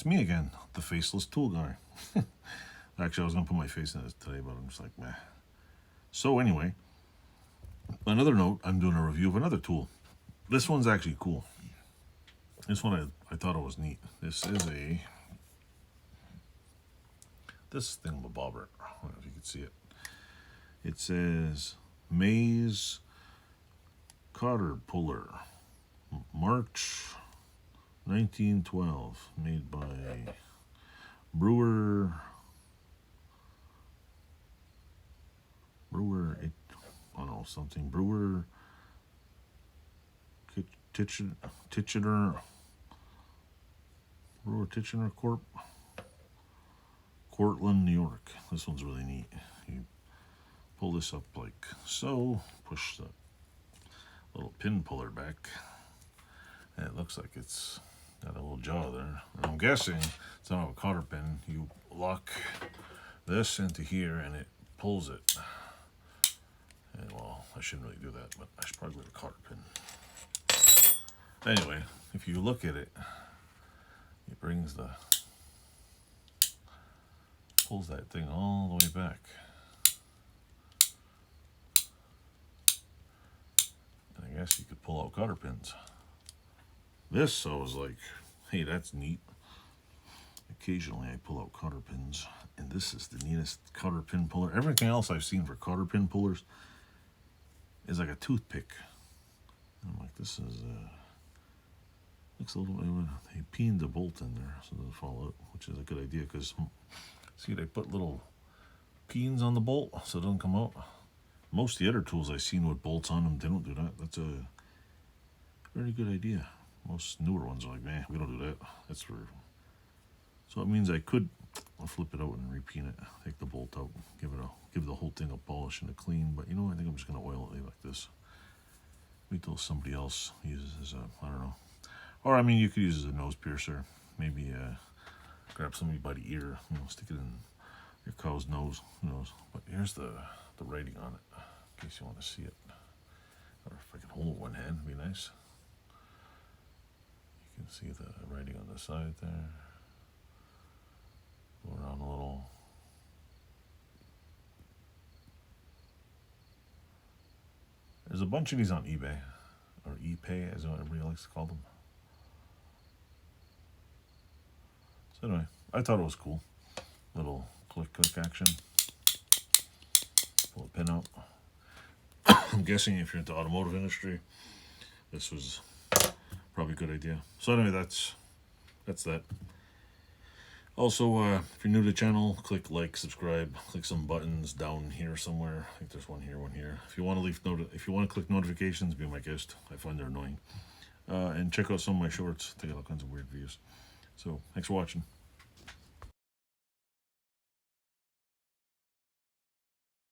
It's me again, the faceless tool guy. Actually, I was going to put my face in it today, but I'm just like, meh. So anyway, another note, I'm doing a review of another tool. This one's actually cool. This one, I thought it was neat. This is this thingamabobber. I don't know if you can see it. It says Maze Cotter Puller, March 1912, made by Brewer, I don't know, something, Brewer, Titchener Corp, Cortland, New York. This one's really neat. You pull this up like so, push the little pin puller back, and it looks like it's got a little jaw there. And I'm guessing it's not a cotter pin. You lock this into here and it pulls it. And well, I shouldn't really do that, but I should probably get a cotter pin. Anyway, if you look at it, it pulls that thing all the way back. And I guess you could pull out cotter pins. This, I was like, hey, that's neat. Occasionally I pull out cotter pins, and this is the neatest cotter pin puller. Everything else I've seen for cotter pin pullers is like a toothpick. And I'm like, this is, looks a little bit, they peened the bolt in there so it doesn't fall out, which is a good idea, because, see, they put little peens on the bolt so it doesn't come out. Most of the other tools I've seen with bolts on them, they don't do that. That's a very good idea. Most newer ones are like, man, we don't do that. That's for, so it means I'll flip it out and repeen it, take the bolt out, give the whole thing a polish and a clean. But you know, I think I'm just gonna oil it like this. Wait till somebody else uses I don't know. Or I mean, you could use it as a nose piercer. Maybe grab somebody by the ear, you know, stick it in your cow's nose. Who knows? But here's the writing on it, in case you want to see it. Or if I can hold it with one hand, it'd be nice. You can see the writing on the side there. Go around a little. There's a bunch of these on eBay, or ePay, as everybody likes to call them. So anyway, I thought it was cool. Little click action. Pull a pin out. I'm guessing if you're into automotive industry, this was probably a good idea. So anyway, that's that. Also, if you're new to the channel, click like, subscribe, click some buttons down here somewhere. I think there's one here, one here. If you want to click notifications, be my guest. I find they're annoying. And check out some of my shorts. They got all kinds of weird views. So thanks for watching.